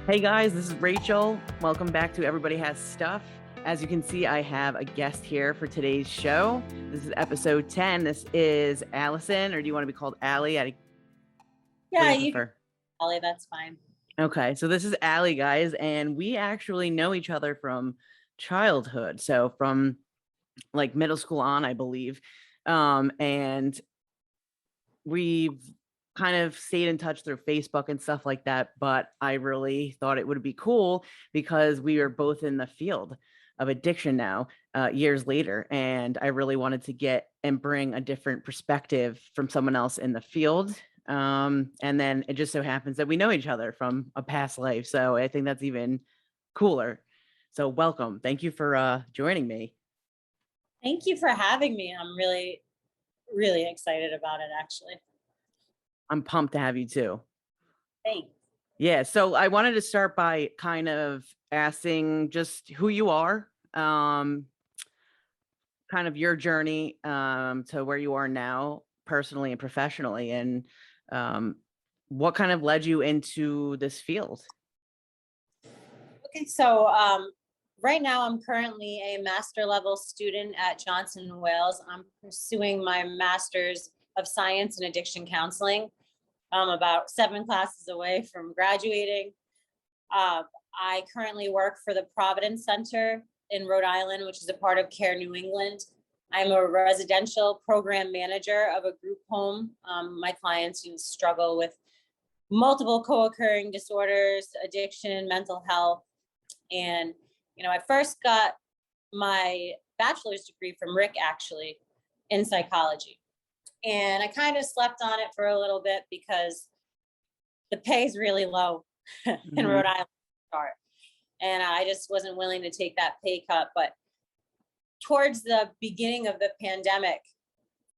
Hey guys, this is Rachel. Welcome back to Everybody Has Stuff. As you can see, I have a guest here for today's show. This is episode 10. This is Allison, or do you want to be called Alli? What Yeah, do you prefer? Alli, that's fine. Okay, so this is Alli, guys, and we actually know each other from childhood. So from like middle school on, I believe. And we've kind of stayed in touch through Facebook and stuff like that. But I really thought it would be cool because we are both in the field of addiction now, years later. And I really wanted to get and bring a different perspective from someone else in the field. And then it just so happens that we know each other from a past life. So I think that's even cooler. So welcome. Thank you for joining me. Thank you for having me. I'm really, really excited about it, actually. I'm pumped to have you too. Thanks. Yeah, so I wanted to start by kind of asking just who you are, kind of your journey to where you are now, personally and professionally, and what kind of led you into this field? Okay, so right now I'm currently a master level student at Johnson & Wales. I'm pursuing my master's of science in addiction counseling. I'm about 7 classes away from graduating. I currently work for the Providence Center in Rhode Island, which is a part of Care New England. I'm a residential program manager of a group home. My clients struggle with multiple co-occurring disorders, addiction, mental health. And, I first got my bachelor's degree from Rick, actually, in psychology. And I kind of slept on it for a little bit because the pay is really low in Rhode Island to start. And I just wasn't willing to take that pay cut. But towards the beginning of the pandemic,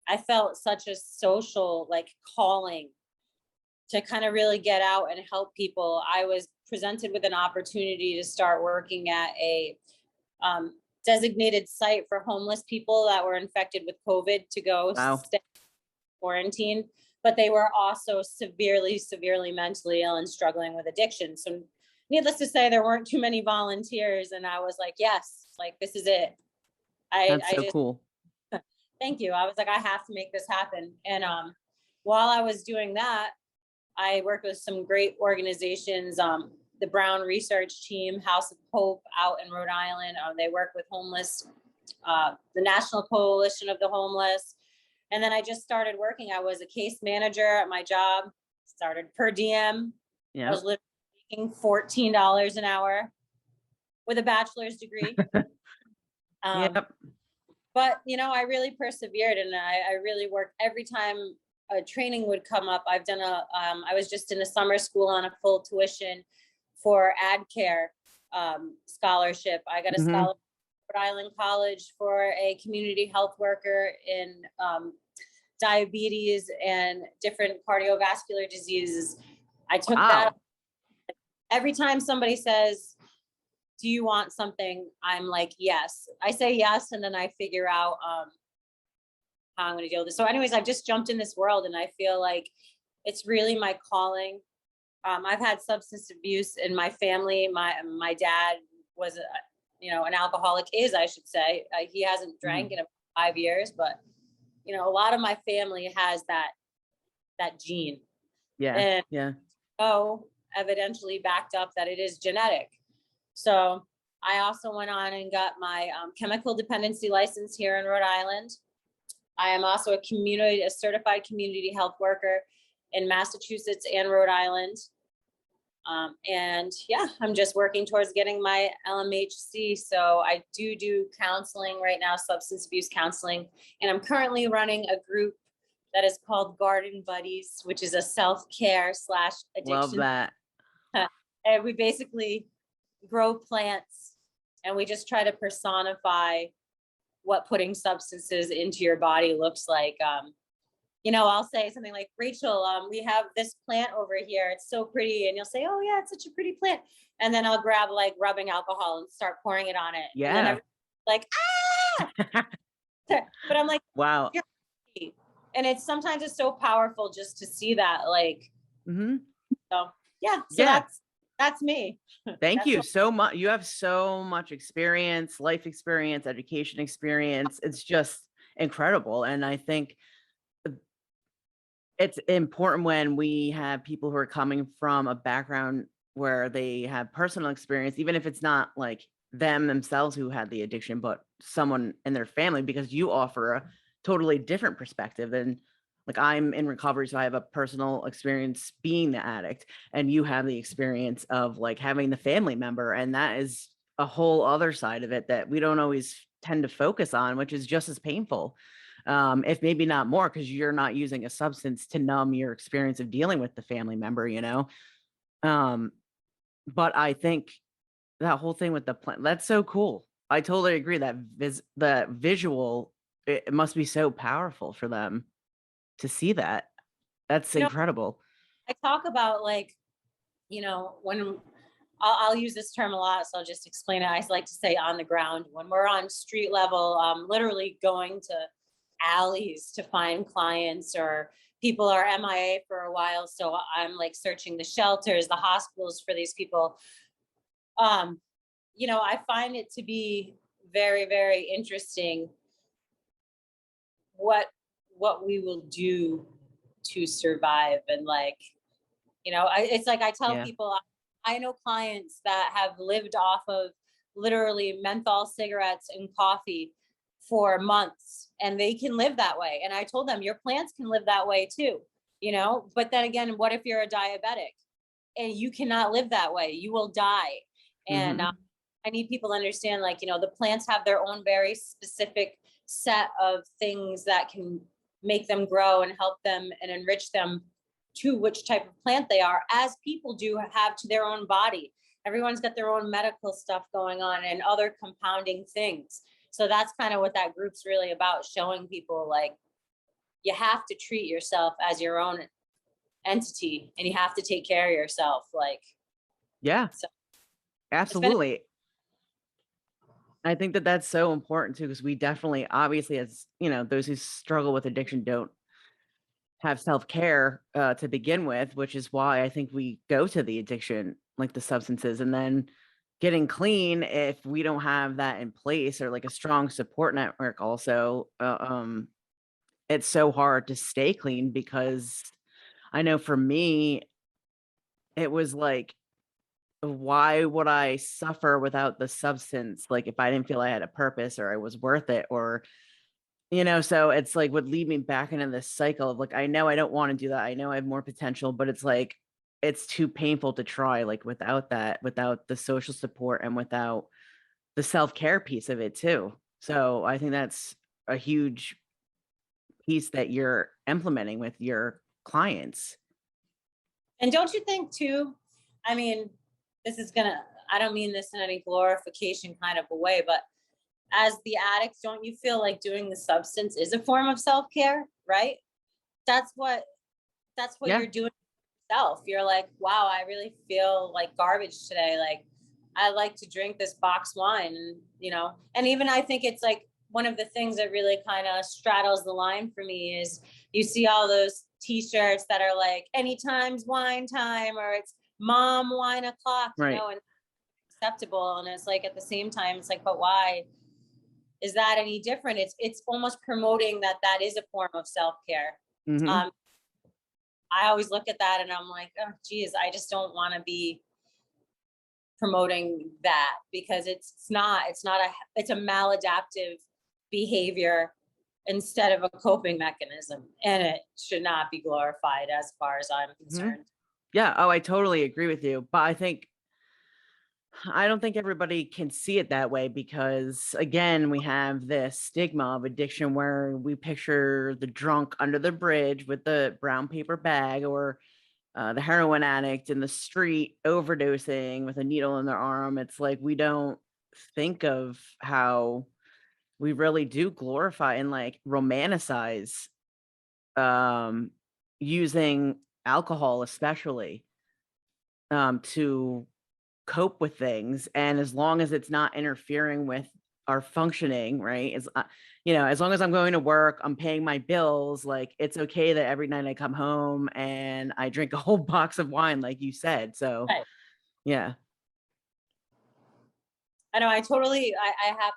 I felt such a social calling to kind of really get out and help people. I was presented with an opportunity to start working at a designated site for homeless people that were infected with COVID to go stay quarantine, but they were also severely mentally ill and struggling with addiction. So needless to say, there weren't too many volunteers. And I was like, yes, this is it. That's so cool. Thank you. I was like, I have to make this happen. And while I was doing that, I worked with some great organizations, the Brown Research Team, House of Hope out in Rhode Island. They work with homeless, the National Coalition of the Homeless. And then I just started working. I was a case manager at my job, started per diem. Yeah. I was literally making $14 an hour with a bachelor's degree. Yep. But, I really persevered and I really worked. Every time a training would come up, I was just in a summer school on a full tuition for ad care scholarship. I got a scholarship Rhode Island College for a community health worker in diabetes and different cardiovascular diseases. I took that. Every time somebody says, do you want something? I'm like, yes. I say yes. And then I figure out how I'm going to deal with this. So anyways, I've just jumped in this world and I feel like it's really my calling. I've had substance abuse in my family. My dad was an alcoholic, I should say. He hasn't drank in 5 years, but a lot of my family has that gene. Yeah. And evidentially backed up that it is genetic. So I also went on and got my chemical dependency license here in Rhode Island. I am also a certified community health worker in Massachusetts and Rhode Island. I'm just working towards getting my LMHC. So I do counseling right now, substance abuse counseling. And I'm currently running a group that is called Garden Buddies, which is a self-care / addiction. Love that. And we basically grow plants and we just try to personify what putting substances into your body looks like. I'll say something like, Rachel, we have this plant over here. It's so pretty. And you'll say, oh yeah, it's such a pretty plant. And then I'll grab rubbing alcohol and start pouring it on it. Yeah. And then ah! But I'm like, wow. And sometimes it's so powerful just to see that So yeah. So That's me. Thank That's you what, so much. You have so much experience, life experience, education experience. It's just incredible. And I think it's important when we have people who are coming from a background where they have personal experience, even if it's not like them themselves who had the addiction, but someone in their family, because you offer a totally different perspective. And like, I'm in recovery, so I have a personal experience being the addict, and you have the experience of like having the family member. And that is a whole other side of it that we don't always tend to focus on, which is just as painful, if maybe not more, because you're not using a substance to numb your experience of dealing with the family member, you know? Um, but I think that whole thing with the plant, that's so cool. I totally agree that the visual, it must be so powerful for them to see that. That's you know, incredible. I talk about like, when I'll use this term a lot, so I'll just explain it. I like to say on the ground when we're on street level, literally going to alleys to find clients, or people are MIA for a while. So I'm like searching the shelters, the hospitals for these people. Um, I find it to be very, very interesting what we will do to survive. And like, it's like I tell Yeah. people, I know clients that have lived off of literally menthol cigarettes and coffee for months, and they can live that way. And I told them, your plants can live that way too, but then again, what if you're a diabetic and you cannot live that way? You will die. And Hmm. I need people to understand, like, the plants have their own very specific set of things that can make them grow and help them and enrich them to which type of plant they are, as people do have to their own body. Everyone's got their own medical stuff going on and other compounding things. So that's kind of what that group's really about, showing people like you have to treat yourself as your own entity and you have to take care of yourself. Like, Yeah, so it's been, absolutely. I think that that's so important too, because we definitely, obviously, as you know, those who struggle with addiction don't have self-care to begin with, which is why I think we go to the addiction, like the substances, and then getting clean. If we don't have that in place, or like a strong support network also, it's so hard to stay clean. Because I know for me, it was like, why would I suffer without the substance? Like, if I didn't feel I had a purpose or I was worth it, or so it's like would lead me back into this cycle of like, I know I don't want to do that. I know I have more potential, but it's like, it's too painful to try, like without that, without the social support and without the self-care piece of it too. So I think that's a huge piece that you're implementing with your clients. and don't you think too, I mean, this is gonna, I don't mean this in any glorification kind of a way, but as the addict, don't you feel like doing the substance is a form of self-care, right? That's what Yeah. you're doing yourself. You're like, wow, I really feel like garbage today. Like, I like to drink this box wine, and and even I think it's like one of the things that really kind of straddles the line for me is you see all those t-shirts that are like anytime's wine time, or it's mom wine o'clock, Right. and acceptable. And it's like at the same time, it's like, but why is that any different? It's almost promoting that is a form of self-care. Hmm. Um, I always look at that and I'm like, oh geez, I just don't want to be promoting that, because it's a maladaptive behavior instead of a coping mechanism, and it should not be glorified as far as I'm Hmm. concerned. Yeah. Oh, I totally agree with you. But I don't think everybody can see it that way, because again, we have this stigma of addiction where we picture the drunk under the bridge with the brown paper bag, or the heroin addict in the street overdosing with a needle in their arm. It's like we don't think of how we really do glorify and like romanticize um, using alcohol, especially to cope with things. And as long as it's not interfering with our functioning, right, as long as I'm going to work, I'm paying my bills, like it's okay that every night I come home and I drink a whole box of wine, like you said. So Right. Yeah. I know I have,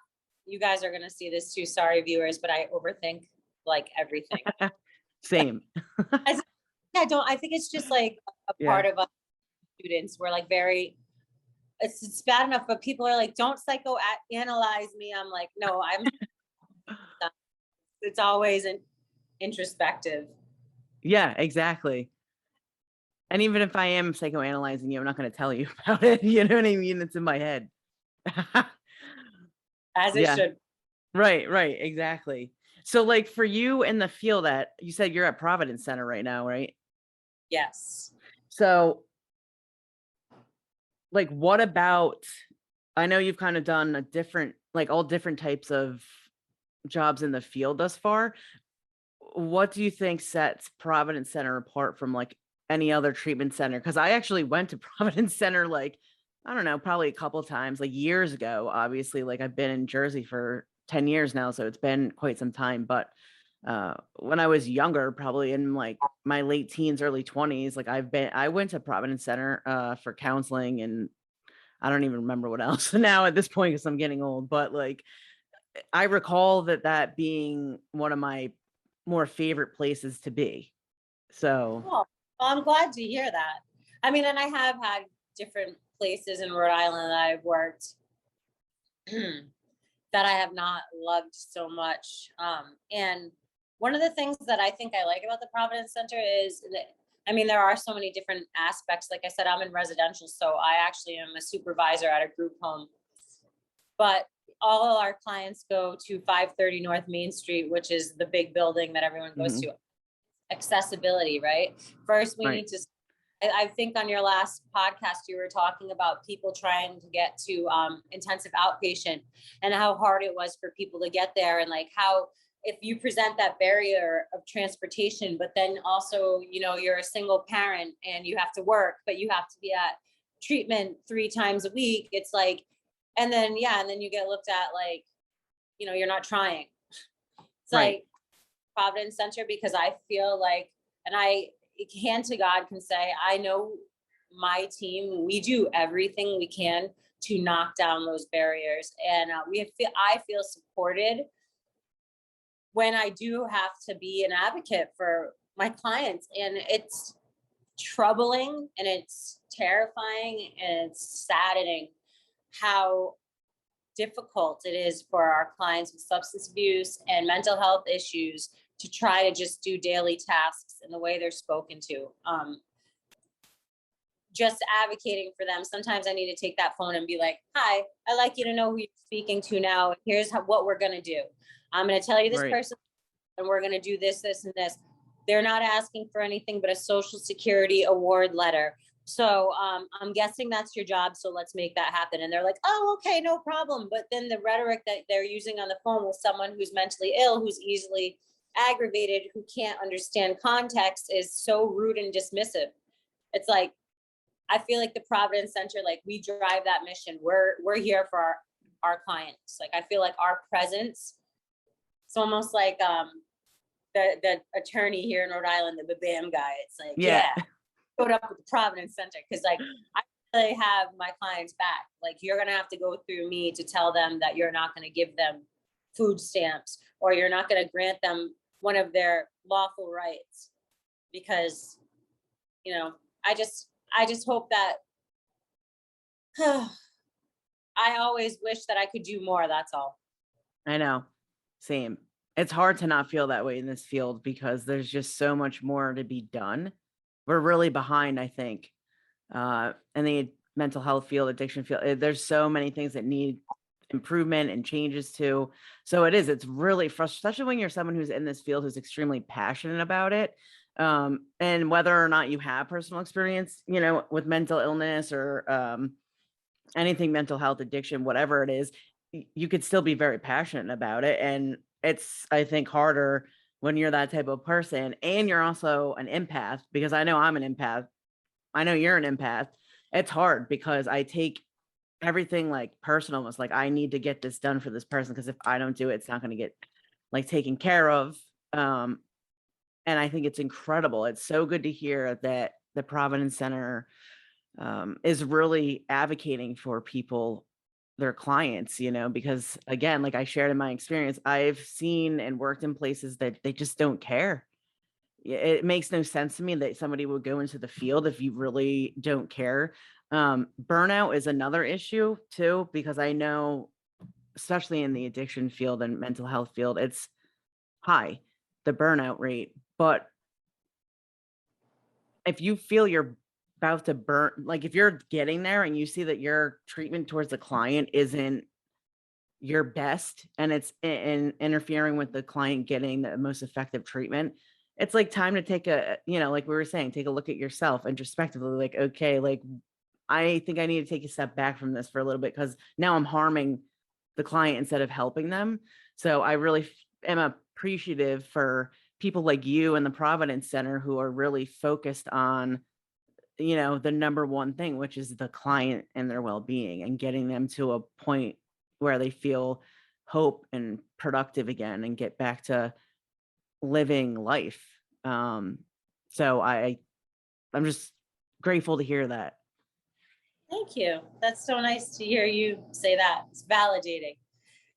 you guys are gonna see this too, sorry viewers, but I overthink like everything. Same. I, I think it's just like a Yeah. part of us students. We're like very, it's bad enough, but people are like, don't psychoanalyze me. I'm like, no, it's always an introspective. Yeah, exactly. And even if I am psychoanalyzing you, I'm not going to tell you about it. You know what I mean? It's in my head. As it Yeah. should. Right, right, exactly. So like for you in the field that you said you're at Providence Center right now, right? Yes. So like what about, I know you've kind of done a different, like all different types of jobs in the field thus far. What do you think sets Providence Center apart from like any other treatment center? Because I actually went to Providence Center like, I don't know, probably a couple times, like years ago. Obviously, like I've been in Jersey for 10 years now, so it's been quite some time. But when I was younger, probably in like my late teens, early 20s, like I went to Providence Center for counseling, and I don't even remember what else now at this point because I'm getting old. But like I recall that being one of my more favorite places to be. So, Well, I'm glad to hear that. I mean, and I have had different places in Rhode Island that I've worked that I have not loved so much. And one of the things that I think I like about the Providence Center is that, I mean, there are so many different aspects. Like I said, I'm in residential, so I actually am a supervisor at a group home. But all of our clients go to 530 North Main Street, which is the big building that everyone goes to. Accessibility, right? First, we right, need to, I think on your last podcast, you were talking about people trying to get to intensive outpatient and how hard it was for people to get there. And like how, if you present that barrier of transportation, but then also, you know, you're a single parent and you have to work, but you have to be at treatment 3 times a week. It's like, and then, yeah, and then you get looked at like, you know, you're not trying. It's right, like, Providence Center, because I feel like, and I hand to God can say, I know my team, we do everything we can to knock down those barriers. And I feel supported when I do have to be an advocate for my clients. And it's troubling and it's terrifying and it's saddening how difficult it is for our clients with substance abuse and mental health issues to try to just do daily tasks in the way they're spoken to. Just advocating for them. Sometimes I need to take that phone and be like, hi, I'd like you to know who you're speaking to now. Here's what we're going to do. I'm going to tell you this right, person and we're going to do this, this, and this. They're not asking for anything but a Social Security award letter. So I'm guessing that's your job. So let's make that happen. And they're like, oh, okay, no problem. But then the rhetoric that they're using on the phone with someone who's mentally ill, who's easily aggravated, who can't understand context is so rude and dismissive. It's like, I feel like the Providence Center, like we drive that mission. We're here for our clients. Like, I feel like our presence, it's almost like the attorney here in Rhode Island, the BAM guy. It's like, yeah, yeah, showed up with the Providence Center because like I really have my clients back. Like you're gonna have to go through me to tell them that you're not gonna give them food stamps or you're not gonna grant them one of their lawful rights because, you know, I just hope that I always wish that I could do more. That's all. I know. Same. It's hard to not feel that way in this field because there's just so much more to be done. We're really behind, I think, in the mental health field, addiction field. There's so many things that need improvement and changes to. So it's really frustrating, especially when you're someone who's in this field who's extremely passionate about it. And whether or not you have personal experience, you know, with mental illness or anything mental health, addiction, whatever it is, you could still be very passionate about it. And it's, I think, harder when you're that type of person and you're also an empath, because I know I'm an empath. I know you're an empath. It's hard because I take everything like personal, almost like I need to get this done for this person because if I don't do it, it's not going to get like taken care of. And I think it's incredible. It's so good to hear that the Providence Center is really advocating for people, their clients, because again, like I shared in my experience, I've seen and worked in places that they just don't care. It makes no sense to me that somebody would go into the field if you really don't care. Burnout is another issue too, because I know, especially in the addiction field and mental health field, it's high, the burnout rate. But if you feel you're about to burn, like if you're getting there and you see that your treatment towards the client isn't your best and it's in interfering with the client getting the most effective treatment, it's like time to take like we were saying, take a look at yourself introspectively, like, okay, like I think I need to take a step back from this for a little bit because now I'm harming the client instead of helping them. So I really am appreciative for people like you and the Providence Center who are really focused on, the number one thing, which is the client and their well-being and getting them to a point where they feel hope and productive again and get back to living life. So I'm just grateful to hear that. Thank you. That's so nice to hear you say that. It's validating.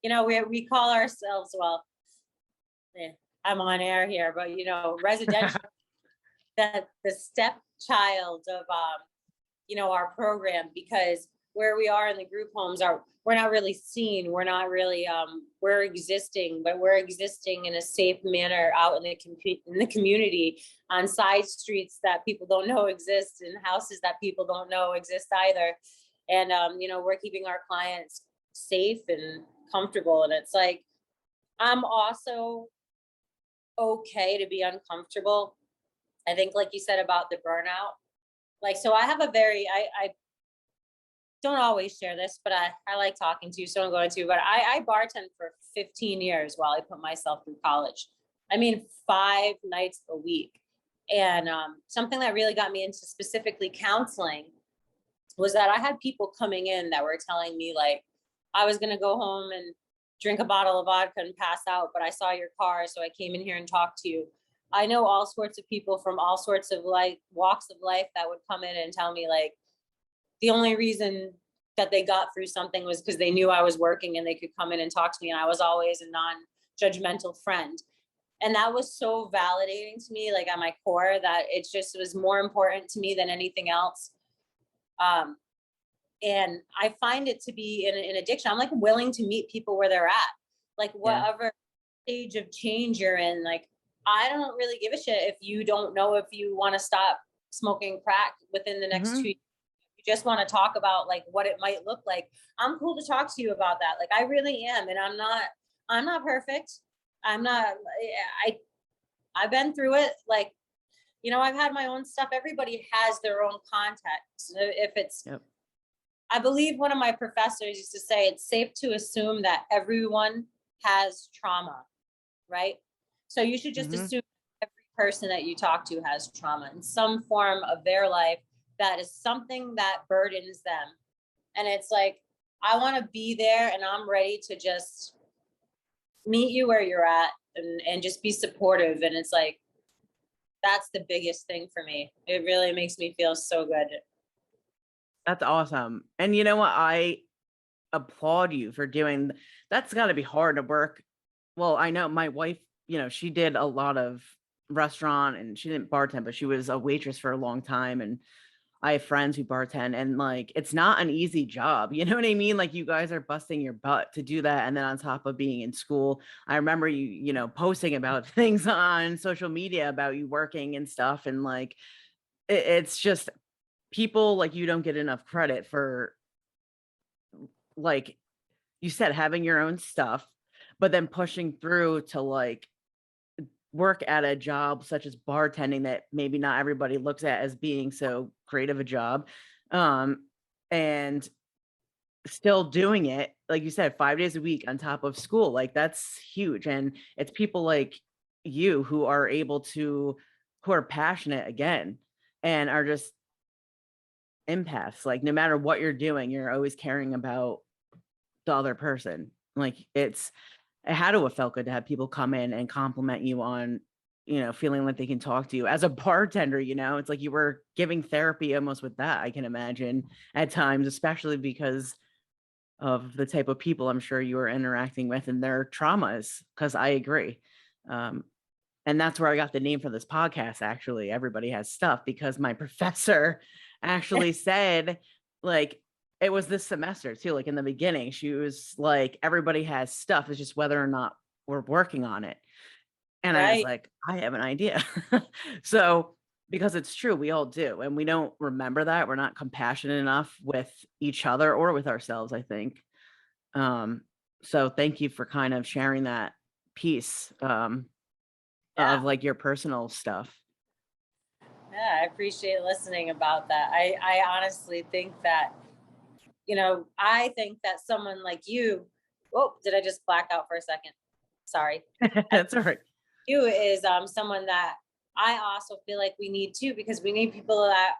We call ourselves, well, I'm on air here, but residential, that the stepchild of our program, because where we are in the group homes we're not really seen. We're not really we're existing, but we're existing in a safe manner out in the community, on side streets that people don't know exist, in houses that people don't know exist either. And we're keeping our clients safe and comfortable. And it's like, I'm also okay to be uncomfortable. I think, like you said about the burnout, like, so I have I don't always share this, but I like talking to you, so I'm going to, but I bartend for 15 years while I put myself through college. I mean, 5 nights a week. And something that really got me into specifically counseling was that I had people coming in that were telling me, like, I was going to go home and drink a bottle of vodka and pass out, but I saw your car, so I came in here and talked to you. I know all sorts of people from all sorts of walks of life that would come in and tell me, like, the only reason that they got through something was because they knew I was working and they could come in and talk to me, and I was always a non-judgmental friend. And that was so validating to me, like at my core, that it just was more important to me than anything else. And I find it to be in addiction, I'm like willing to meet people where they're at, like whatever stage of change you're in. Like, I don't really give a shit if you don't know if you want to stop smoking crack within the next 2 years. You just want to talk about like what it might look like. I'm cool to talk to you about that. Like, I really am. And I'm not perfect. I've been through it. Like, I've had my own stuff. Everybody has their own context. If it's, I believe one of my professors used to say, it's safe to assume that everyone has trauma, right? So you should just assume every person that you talk to has trauma in some form of their life that is something that burdens them. And it's like, I want to be there, and I'm ready to just meet you where you're at and just be supportive. And it's like, that's the biggest thing for me. It really makes me feel so good. That's awesome. And you know what? I applaud you for doing that's got to be hard to work. Well, I know my wife, she did a lot of restaurant and she didn't bartend, but she was a waitress for a long time. And I have friends who bartend, and like, it's not an easy job. You know what I mean? Like, you guys are busting your butt to do that. And then on top of being in school, I remember you, posting about things on social media about you working and stuff. And like, it's just people like you don't get enough credit for, like you said, having your own stuff, but then pushing through to like work at a job such as bartending that maybe not everybody looks at as being so great of a job. And still doing it, like you said, 5 days a week on top of school. Like, that's huge. And it's people like you who are who are passionate again and are just empaths. Like, no matter what you're doing, you're always caring about the other person. Like, it had to have felt good to have people come in and compliment you on feeling like they can talk to you as a bartender, it's like you were giving therapy almost with that, I can imagine at times, especially because of the type of people I'm sure you were interacting with and their traumas. Cause I agree. Um, and that's where I got the name for this podcast. Actually, everybody has stuff, because my professor actually said, like, it was this semester too, like in the beginning, she was like, everybody has stuff. It's just whether or not we're working on it. And I was Right. like, I have an idea. So, because it's true, we all do. And we don't remember that. We're not compassionate enough with each other or with ourselves, I think. Um, so thank you for kind of sharing that piece Yeah. of like your personal stuff. Yeah. I appreciate listening about that. I honestly think that, I think that someone like you, oh, did I just black out for a second? Sorry. That's all right. You is someone that I also feel like we need too, because we need people that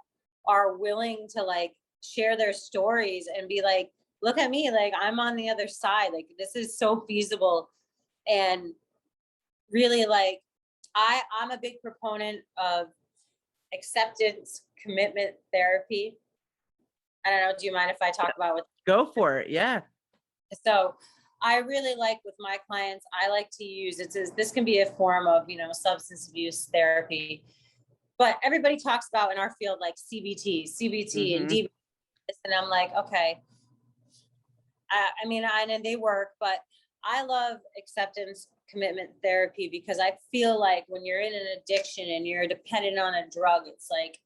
are willing to like share their stories and be like, look at me, like I'm on the other side. Like this is so feasible. And really like I'm a big proponent of acceptance commitment therapy. I don't know, do you mind if I talk about what? Go for it. Yeah. So I really like with my clients, I like to use it as this can be a form of, substance abuse therapy. But everybody talks about in our field like CBT, and DBS. And I'm like, okay. I mean, I know they work, but I love acceptance commitment therapy because I feel like when you're in an addiction and you're dependent on a drug, it's like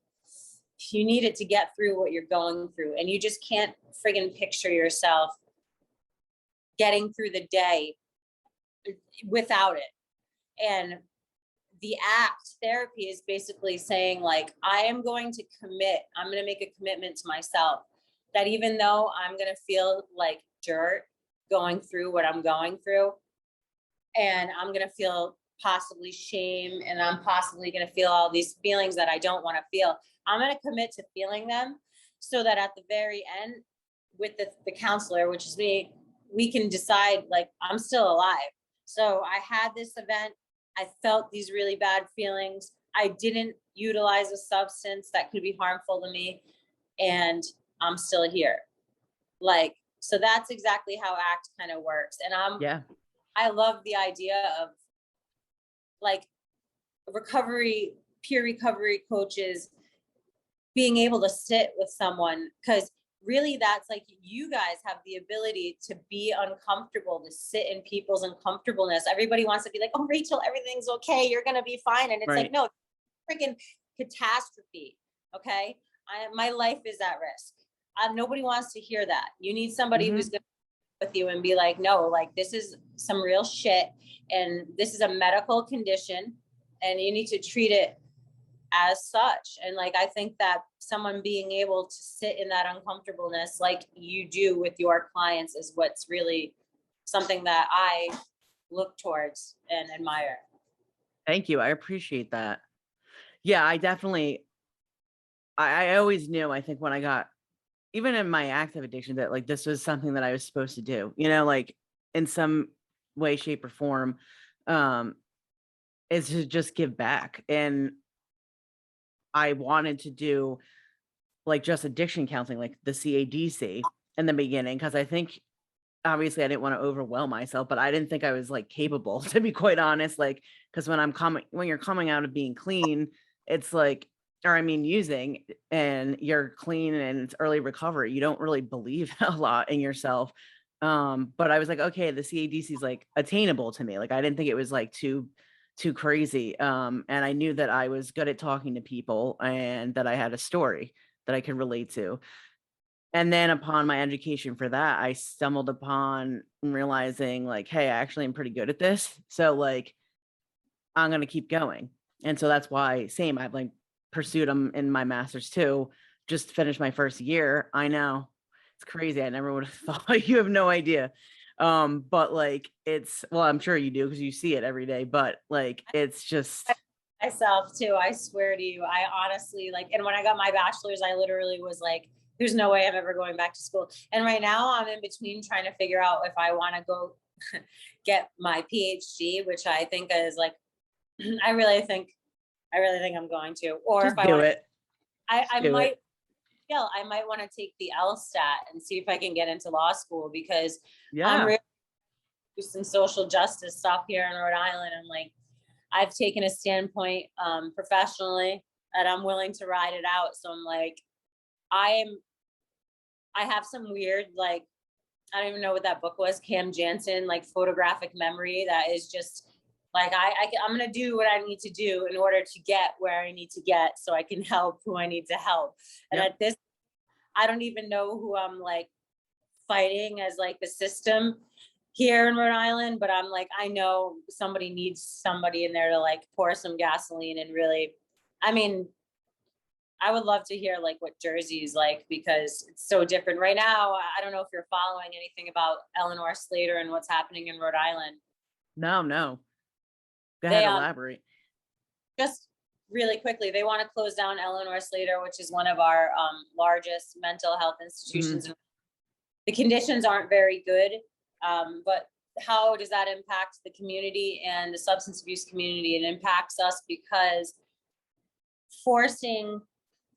you need it to get through what you're going through. And you just can't friggin' picture yourself getting through the day without it. And the ACT therapy is basically saying like, I'm going to make a commitment to myself that even though I'm going to feel like dirt going through what I'm going through, and I'm going to feel possibly shame, and I'm possibly going to feel all these feelings that I don't want to feel, I'm going to commit to feeling them so that at the very end with the counselor, which is me, we can decide like I'm still alive. So I had this event. I felt these really bad feelings. I didn't utilize a substance that could be harmful to me, and I'm still here. Like, so that's exactly how ACT kind of works. And I love the idea of like peer recovery coaches being able to sit with someone, because really that's like you guys have the ability to be uncomfortable, to sit in people's uncomfortableness. Everybody wants to be like, oh, Rachel, everything's okay, you're going to be fine. And it's Right. like, no, freaking catastrophe. Okay. My life is at risk. Nobody wants to hear that. You need somebody who's going to be with you and be like, no, like this is some real shit. And this is a medical condition and you need to treat it as such. And like, I think that someone being able to sit in that uncomfortableness like you do with your clients is what's really something that I look towards and admire. Thank you. I appreciate that. Yeah, I always knew, I think when I got, even in my active addiction, that like this was something that I was supposed to do, like in some way, shape or form, is to just give back. And I wanted to do like just addiction counseling, like the CADC in the beginning, because I think obviously I didn't want to overwhelm myself, but I didn't think I was like capable, to be quite honest. Like, because when you're coming out of being clean, it's like, or I mean, using, and you're clean and it's early recovery, you don't really believe a lot in yourself. But I was like, okay, the CADC is like attainable to me. Like, I didn't think it was like too crazy. And I knew that I was good at talking to people and that I had a story that I could relate to. And then upon my education for that, I stumbled upon realizing like, hey, I actually am pretty good at this. So like, I'm going to keep going. And so that's why I've like pursued them in my master's too. Just finished my first year. I know it's crazy. I never would have thought. You have no idea. But like, well, I'm sure you do because you see it every day, but like, it's just Myself too. I swear to you, I honestly like, and when I got my bachelor's, I literally was like, there's no way I'm ever going back to school. And right now I'm in between trying to figure out if I want to go get my PhD, which I think is like I really think I'm going to, or Just if I do want to, it. I Do might, it. yeah, I might want to take the LSAT and see if I can get into law school, because I'm Yeah. really do some social justice stuff here in Rhode Island. And like, I've taken a standpoint professionally that I'm willing to ride it out. So I'm like, I am, I have some weird, like, I don't even know what that book was, Cam Jansen, like photographic memory that is just like, I'm going to do what I need to do in order to get where I need to get so I can help who I need to help. And Yep. at this, I don't even know who I'm like fighting as like the system here in Rhode Island, but I'm like, I know somebody needs somebody in there to like pour some gasoline and really, I mean, I would love to hear like what Jersey is like, because it's so different right now. I don't know if you're following anything about Eleanor Slater and what's happening in Rhode Island. No, no. Go They ahead, elaborate. just really quickly, they want to close down Eleanor Slater, which is one of our largest mental health institutions. Mhm. The conditions aren't very good, but how does that impact the community and the substance abuse community? It impacts us because forcing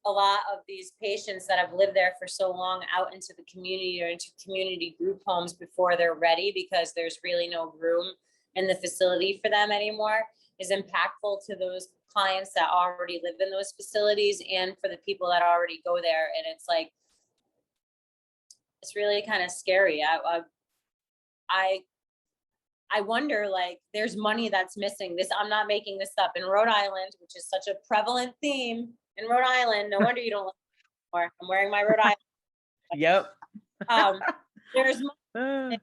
a lot of these patients that have lived there for so long out into the community or into community group homes before they're ready, because there's really no room in the facility for them anymore, is impactful to those clients that already live in those facilities and for the people that already go there. And it's like, it's really kind of scary. I I wonder, like, there's money that's missing. This, I'm not making this up. In Rhode Island, which is such a prevalent theme in Rhode Island, no wonder you don't like it anymore. I'm wearing my Rhode Island. Yep. Um, there's Uh, money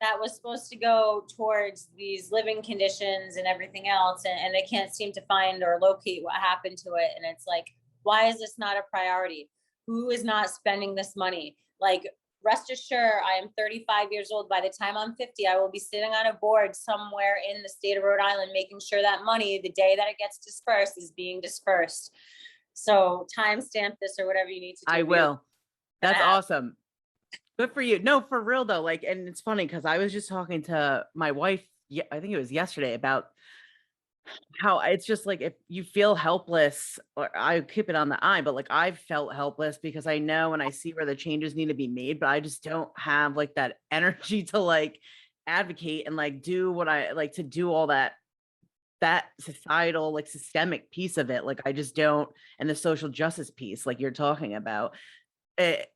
that was supposed to go towards these living conditions and everything else, and they can't seem to find or locate what happened to it. And it's like, why is this not a priority? Who is not spending this money? Like, rest assured, I am 35 years old. By the time I'm 50, I will be sitting on a board somewhere in the state of Rhode Island, making sure that money, the day that it gets dispersed, is being dispersed. So timestamp this or whatever you need to I do. Because will. That's awesome. Good for you. No, for real though. Like, and it's funny because I was just talking to my wife, yeah, I think it was yesterday, about how it's just like if you feel helpless, or I keep it on the eye, but like I've felt helpless because I know and I see where the changes need to be made, but I just don't have like that energy to like advocate and like do what I like to do, all that societal, like systemic piece of it. Like I just don't, and the social justice piece, like you're talking about it.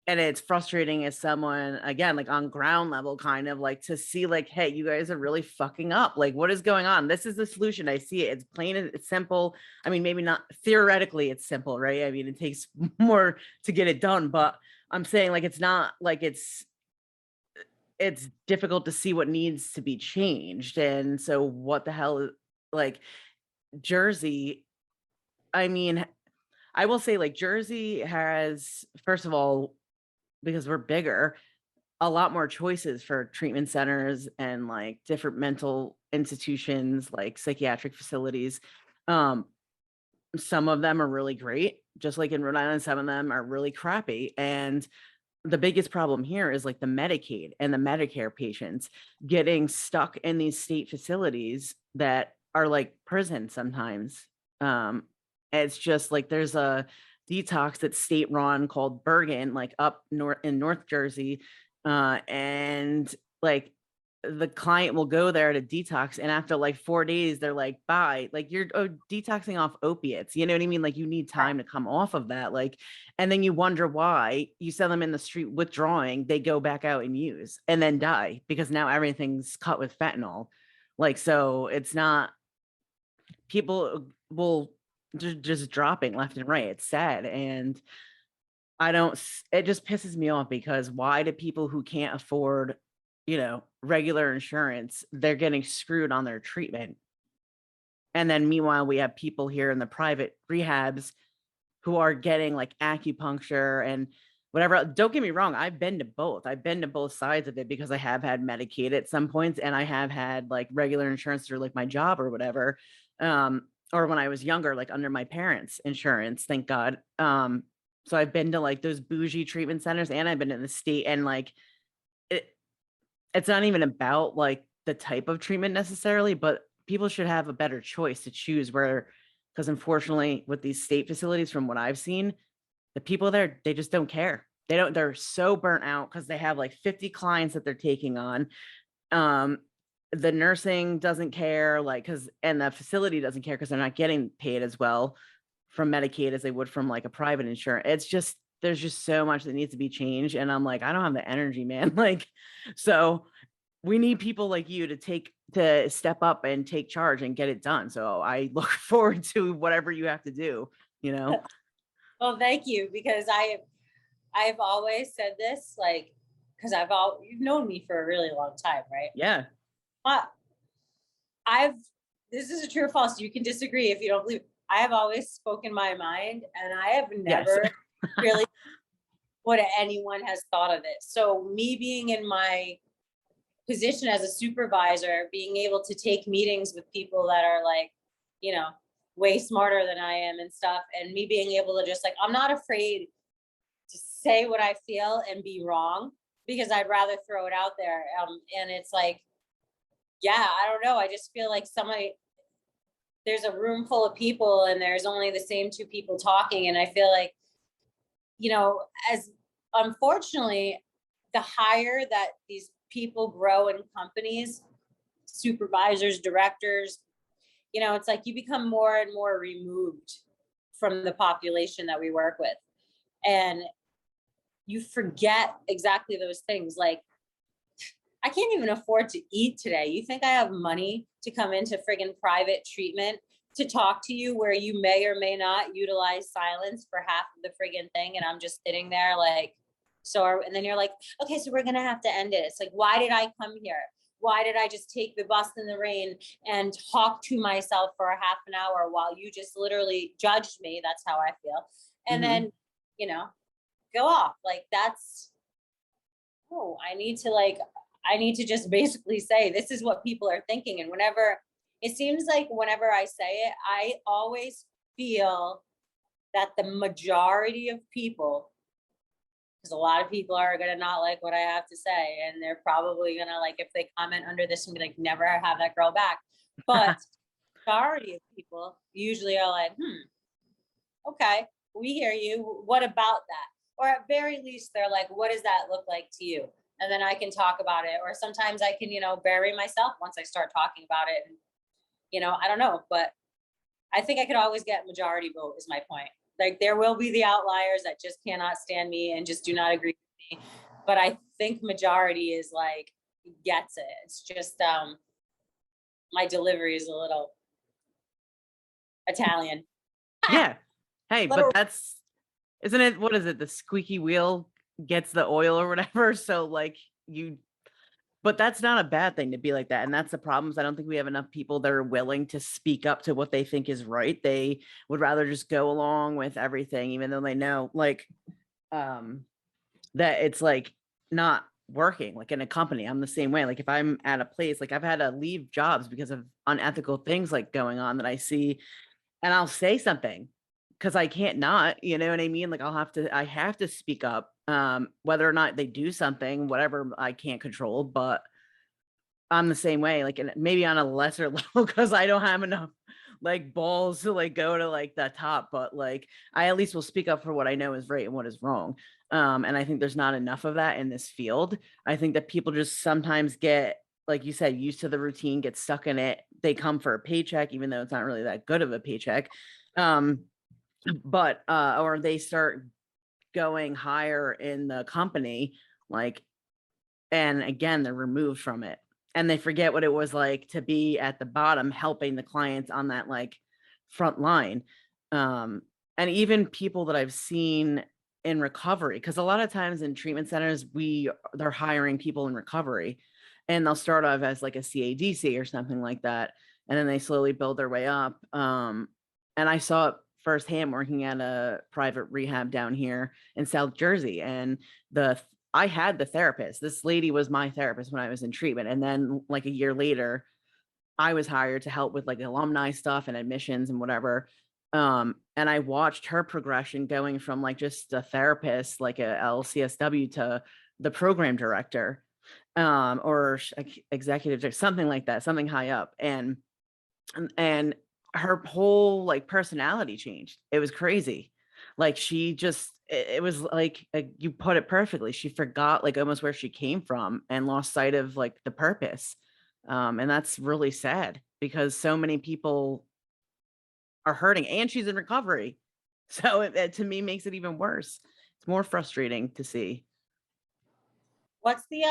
And it's frustrating as someone, again, like on ground level, kind of like to see like, hey, you guys are really fucking up. Like, what is going on? This is the solution. I see it. It's plain and it's simple. I mean, maybe not theoretically it's simple, right? I mean, it takes more to get it done, but I'm saying like it's not like it's difficult to see what needs to be changed. And so what the hell, like Jersey, I mean, I will say like Jersey has, first of all, because we're bigger, a lot more choices for treatment centers and like different mental institutions, like psychiatric facilities. Um, some of them are really great, just like in Rhode Island, some of them are really crappy. And the biggest problem here is like the Medicaid and the Medicare patients getting stuck in these state facilities that are like prison sometimes. It's just like there's a detox that's state run called Bergen, like up north in North Jersey. And like the client will go there to detox, and after like 4 days, they're like, bye. Like you're detoxing off opiates. You know what I mean? Like you need time to come off of that. Like, and then you wonder why you send them in the street withdrawing, they go back out and use and then die because now everything's cut with fentanyl. Like, so it's not, people will just dropping left and right. It's sad. And it just pisses me off because why do people who can't afford, regular insurance, they're getting screwed on their treatment? And then meanwhile, we have people here in the private rehabs who are getting like acupuncture and whatever. Don't get me wrong, I've been to both. I've been to both sides of it because I have had Medicaid at some points and I have had like regular insurance through like my job or whatever. Or when I was younger, like under my parents' insurance, thank God. So I've been to like those bougie treatment centers and I've been in the state, and like it, it's not even about like the type of treatment necessarily, but people should have a better choice to choose where, because unfortunately with these state facilities, from what I've seen, the people there, they just don't care. They're so burnt out because they have like 50 clients that they're taking on. Um, the nursing doesn't care, like, and the facility doesn't care because they're not getting paid as well from Medicaid as they would from like a private insurance. It's just, there's just so much that needs to be changed. And I'm like, I don't have the energy, man. Like, so we need people like you to step up and take charge and get it done. So I look forward to whatever you have to do, you know? Well, thank you, because I've always said this, like, because you've known me for a really long time, right? Yeah. But this is a true or false. You can disagree if you don't believe. I have always spoken my mind, and I have Yes. never really what anyone has thought of it. So me being in my position as a supervisor, being able to take meetings with people that are like, way smarter than I am and stuff, and me being able to just like, I'm not afraid to say what I feel and be wrong, because I'd rather throw it out there. And it's like, yeah, I don't know. I just feel like there's a room full of people and there's only the same two people talking. And I feel like, as unfortunately, the higher that these people grow in companies, supervisors, directors, it's like you become more and more removed from the population that we work with. And you forget exactly those things. Like, I can't even afford to eat today. You think I have money to come into friggin' private treatment to talk to you where you may or may not utilize silence for half of the friggin' thing? And I'm just sitting there like, and then you're like, okay, so we're going to have to end it. It's like, why did I come here? Why did I just take the bus in the rain and talk to myself for a half an hour while you just literally judged me? That's how I feel. And then, go off. Like, I need to just basically say, this is what people are thinking. And it seems like whenever I say it, I always feel that the majority of people, because a lot of people are going to not like what I have to say. And they're probably going to, like, if they comment under this and be like, never have that girl back. But majority of people usually are like, okay, we hear you. What about that? Or at very least, they're like, what does that look like to you? And then I can talk about it. Or sometimes I can, bury myself once I start talking about it. And, I don't know, but I think I could always get majority vote is my point. Like, there will be the outliers that just cannot stand me and just do not agree with me. But I think majority is like, gets it. It's just, my delivery is a little Italian. Yeah. Hey, but isn't it, what is it? The squeaky wheel gets the oil or whatever. So like but that's not a bad thing to be like that. And that's the problems. I don't think we have enough people that are willing to speak up to what they think is right. They would rather just go along with everything, even though they know like that it's like not working. Like in a company, I'm the same way. Like if I'm at a place, like I've had to leave jobs because of unethical things like going on that I see, and I'll say something because I can't not, you know what I mean? Like I have to speak up, whether or not they do something, whatever, I can't control, but I'm the same way, like, and maybe on a lesser level because I don't have enough like balls to like go to like the top, but like I at least will speak up for what I know is right and what is wrong. And I think there's not enough of that in this field. I think that people just sometimes get, like you said, used to the routine, get stuck in it. They come for a paycheck, even though it's not really that good of a paycheck. But or they start going higher in the company, like, and again, they're removed from it and they forget what it was like to be at the bottom helping the clients on that like front line. And even people that I've seen in recovery, because a lot of times in treatment centers they're hiring people in recovery and they'll start off as like a CADC or something like that, and then they slowly build their way up. And I saw it firsthand working at a private rehab down here in South Jersey, and I had the therapist. This lady was my therapist when I was in treatment. And then like a year later, I was hired to help with like alumni stuff and admissions and whatever. And I watched her progression going from like just a therapist, like a LCSW, to the program director, or executive director, something like that, something high up. And and her whole like personality changed. It was crazy. Like she just it was like you put it perfectly. She forgot like almost where she came from and lost sight of like the purpose. And that's really sad because so many people are hurting and she's in recovery. So it to me makes it even worse. It's more frustrating to see. What's the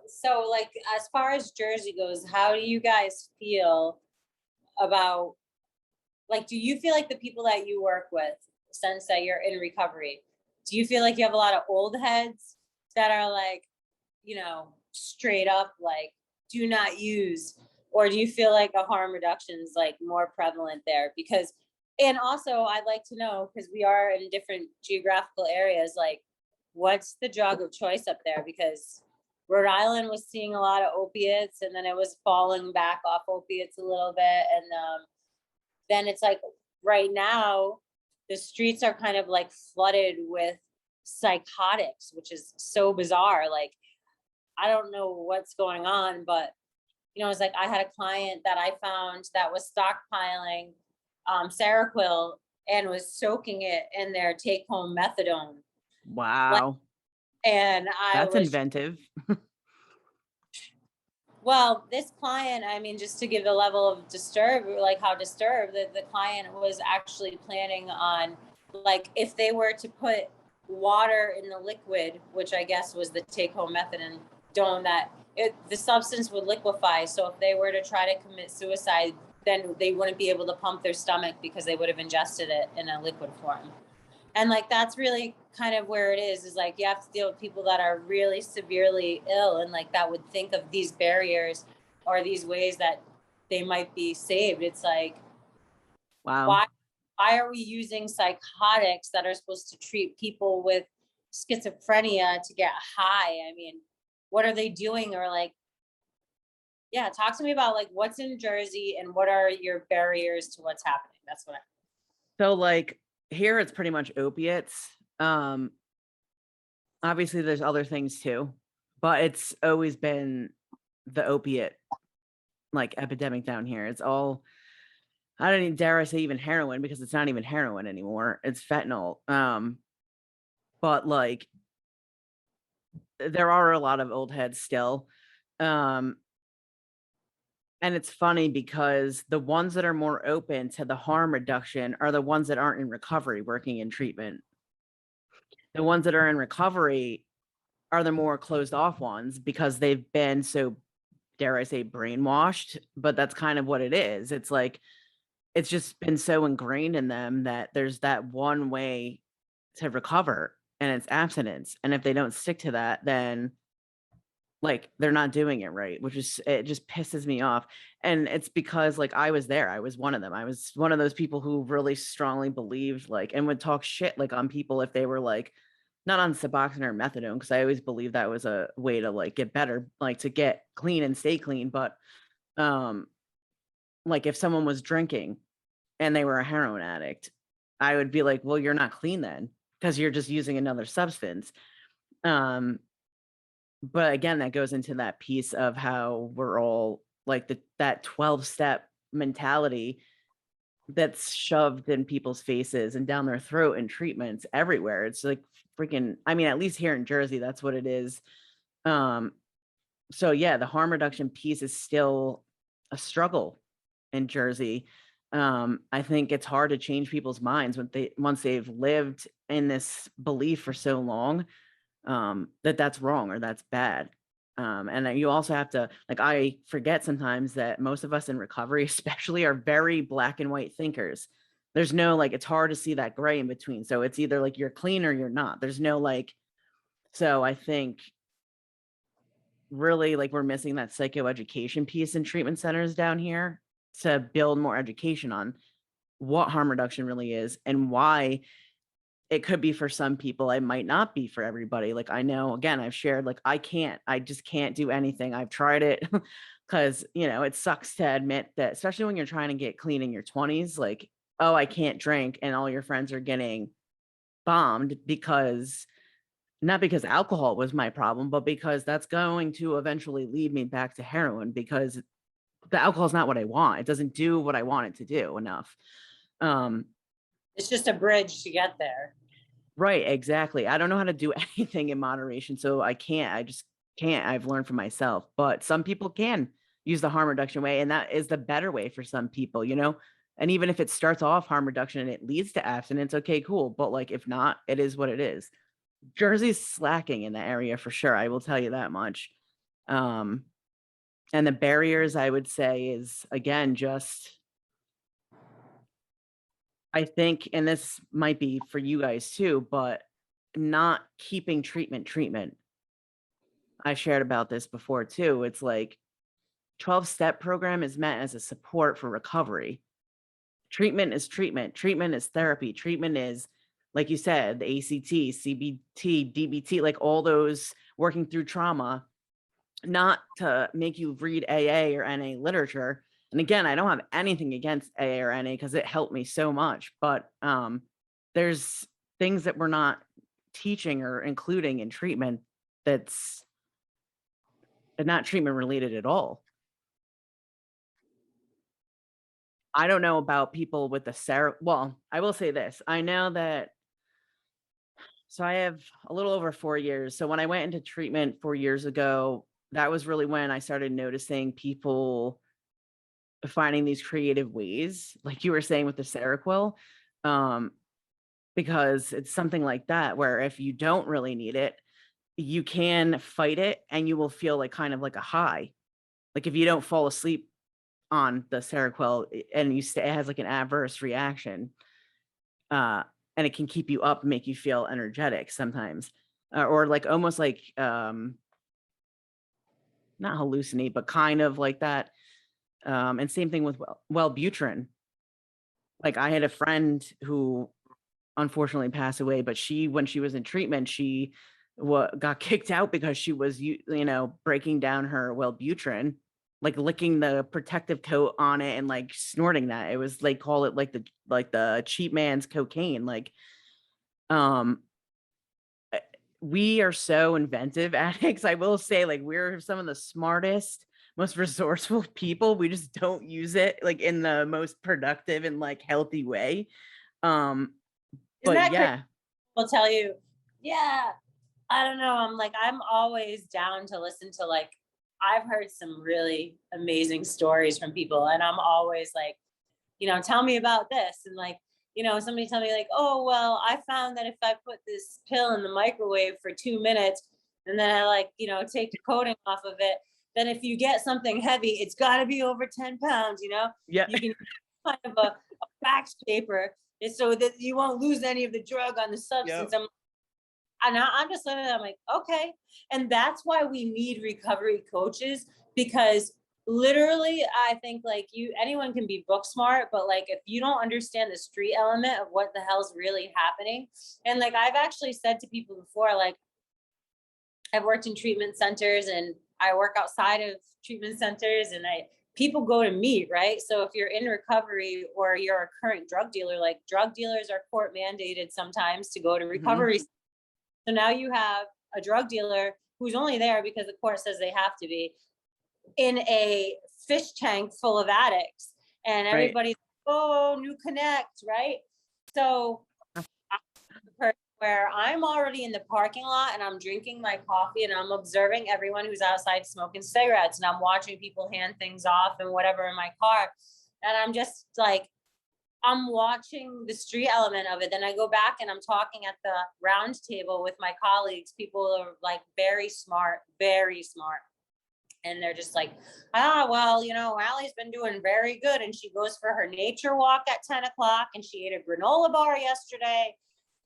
so like as far as Jersey goes, how do you guys feel about, like, do you feel like the people that you work with, since that you're in recovery, do you feel like you have a lot of old heads that are like, straight up like, do not use, or do you feel like a harm reduction is like more prevalent there? Because, and also I'd like to know, because we are in different geographical areas, like what's the drug of choice up there? Because Rhode Island was seeing a lot of opiates, and then it was falling back off opiates a little bit, and then it's like right now the streets are kind of like flooded with psychotics, which is so bizarre. Like, I don't know what's going on, but it's like I had a client that I found that was stockpiling Seroquel and was soaking it in their take-home methadone. Like, Wow. and I That's was, inventive. well, this client, I mean, just to give the level of disturb, like how disturbed, the client was actually planning on, like, if they were to put water in the liquid, which I guess was the take-home methadone, that the substance would liquefy. So if they were to try to commit suicide, then they wouldn't be able to pump their stomach because they would have ingested it in a liquid form. And like that's really kind of where it is like you have to deal with people that are really severely ill, and like that would think of these barriers or these ways that they might be saved. It's like, Wow. why are we using psychotics that are supposed to treat people with schizophrenia to get high? I mean, what are they doing? Or like, yeah, talk to me about like what's in Jersey and what are your barriers to what's happening. That's what So like here it's pretty much opiates. Obviously there's other things too, but it's always been the opiate like epidemic down here. It's all I don't even dare I say even heroin because it's not even heroin anymore. It's fentanyl. But like there are a lot of old heads still. Um, and it's funny because the ones that are more open to the harm reduction are the ones that aren't in recovery working in treatment. The ones that are in recovery are the more closed off ones because they've been so, dare I say, brainwashed, but that's kind of what it is. It's like it's just been so ingrained in them that there's that one way to recover and it's abstinence. And if they don't stick to that, then like they're not doing it right, which is it just pisses me off. And it's because like I was there. I was one of them. I was one of those people who really strongly believed like and would talk shit like on people if they were like not on Suboxone or methadone, because I always believed that was a way to like get better, like to get clean and stay clean. But um like if someone was drinking and they were a heroin addict, I would be like, well, you're not clean then because you're just using another substance. Um, but again, that goes into that piece of how we're all like that 12-step mentality that's shoved in people's faces and down their throat in treatments everywhere. It's like freaking, I mean, at least here in Jersey, that's what it is. Um, so yeah, the harm reduction piece is still a struggle in Jersey. I think it's hard to change people's minds when once they've lived in this belief for so long, that that's wrong or that's bad. And then you also have to like I forget sometimes that most of us in recovery, especially, are very black and white thinkers. There's no like it's hard to see that gray in between. So it's either like you're clean or you're not. There's no like so I think really like we're missing that psychoeducation piece in treatment centers down here to build more education on what harm reduction really is and why it could be for some people. It might not be for everybody. Like I know, again, I've shared like I just can't do anything. I've tried it because it sucks to admit that, especially when you're trying to get clean in your 20s, like, oh, I can't drink, and all your friends are getting bombed because not because alcohol was my problem, but because that's going to eventually lead me back to heroin because the alcohol is not what I want. It doesn't do what I want it to do enough. Um, It's just a bridge to get there. right, exactly. I don't know how to do anything in moderation, so I can't. I just can't. I've learned for myself, but some people can use the harm reduction way, and that is the better way for some people, you know. And even if it starts off harm reduction and it leads to abstinence, okay, cool. But like if not, it is what it is. Jersey's slacking in that area for sure. I will tell you that much. Um, and the barriers I would say is again just I think, and this might be for you guys too, but not keeping treatment. I shared about this before too. It's like 12-step program is meant as a support for recovery. Treatment is treatment. Treatment is therapy. Treatment is, like you said, the ACT, CBT, DBT, like all those working through trauma, not to make you read AA or NA literature. And again, I don't have anything against AA or NA because it helped me so much, but there's things that we're not teaching or including in treatment that's not treatment related at all. I don't know about people with the well, I will say this. I know that so I have a little over 4 years. So when I went into treatment 4 years ago, that was really when I started noticing people finding these creative ways, like you were saying with the Seroquel, um, because it's something like that where if you don't really need it, you can fight it and you will feel like kind of like a high. Like if you don't fall asleep on the Seroquel and you stay, it has like an adverse reaction, and it can keep you up, make you feel energetic sometimes, or like almost like not hallucinate, but kind of like that. And same thing with Wellbutrin. Like I had a friend who unfortunately passed away, but when she was in treatment, she got kicked out because she was, breaking down her Wellbutrin, like licking the protective coat on it and like snorting that. It was, they call it like the cheap man's cocaine. Like, um, we are so inventive addicts. I will say, like, we're some of the smartest, most resourceful people. We just don't use it like in the most productive and like healthy way. Isn't But that crazy? yeah, Will tell you, yeah, I don't know. I'm always down to listen to, like, I've heard some really amazing stories from people, and I'm always like, tell me about this. And like, somebody tell me like, oh, well, I found that if I put this pill in the microwave for 2 minutes and then I like, take the coating off of it, then if you get something heavy, it's got to be over 10 pounds, yeah, you can kind of a back shaper so that you won't lose any of the drug on the substance. yep. I'm just looking at it, I'm like, okay. And that's why we need recovery coaches, because literally I think like anyone can be book smart, but like if you don't understand the street element of what the hell's really happening. And like I've actually said to people before, like I've worked in treatment centers and I work outside of treatment centers, and people go to meet, right? So if you're in recovery or you're a current drug dealer, like drug dealers are court mandated sometimes to go to recovery. Mm-hmm. So now you have a drug dealer who's only there because the court says they have to be, in a fish tank full of addicts, and everybody's, right. Oh, new connect, right? So where I'm already in the parking lot and I'm drinking my coffee and I'm observing everyone who's outside smoking cigarettes, and I'm watching people hand things off and whatever in my car. And I'm just like, I'm watching the street element of it. Then I go back and I'm talking at the round table with my colleagues. People are like very smart. And they're just like, well, Alli's been doing very good. And she goes for her nature walk at 10 o'clock and she ate a granola bar yesterday.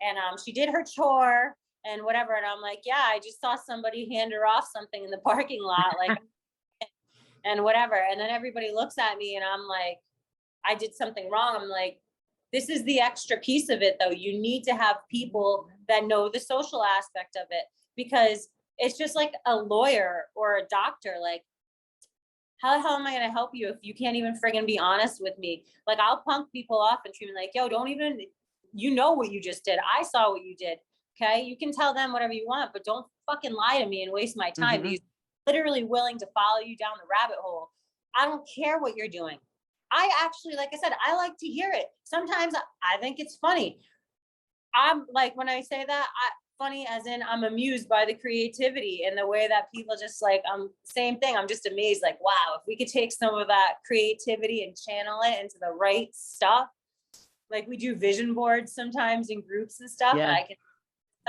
And she did her chore and whatever. And I'm like, yeah, I just saw somebody hand her off something in the parking lot, like, and whatever. And then everybody looks at me and I'm like, I did something wrong. I'm like, this is the extra piece of it though. You need to have people that know the social aspect of it, because it's just like a lawyer or a doctor. Like, how the hell am I going to help you if you can't even friggin' be honest with me? Like, I'll punk people off and treat me like, yo, don't even, what you just did. I saw what you did. Okay. You can tell them whatever you want, but don't fucking lie to me and waste my time. Mm-hmm. Because literally willing to follow you down the rabbit hole. I don't care what you're doing. I actually, like I said, I like to hear it. Sometimes I think it's funny. I'm like, when I say that, funny as in I'm amused by the creativity and the way that people just like, same thing. I'm just amazed, like, wow, if we could take some of that creativity and channel it into the right stuff. Like we do vision boards sometimes in groups and stuff. Yeah. And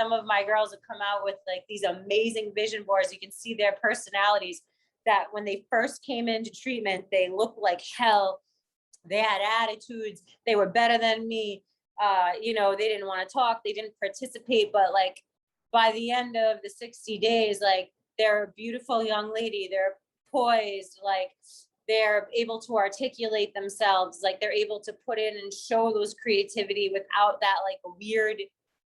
some of my girls have come out with like these amazing vision boards. You can see their personalities that when they first came into treatment, they looked like hell. They had attitudes. They were better than me. You know, they didn't want to talk. They didn't participate. But like by the end of the 60 days, like they're a beautiful young lady. They're poised. Like they're able to articulate themselves. Like they're able to put in and show those creativity without that like weird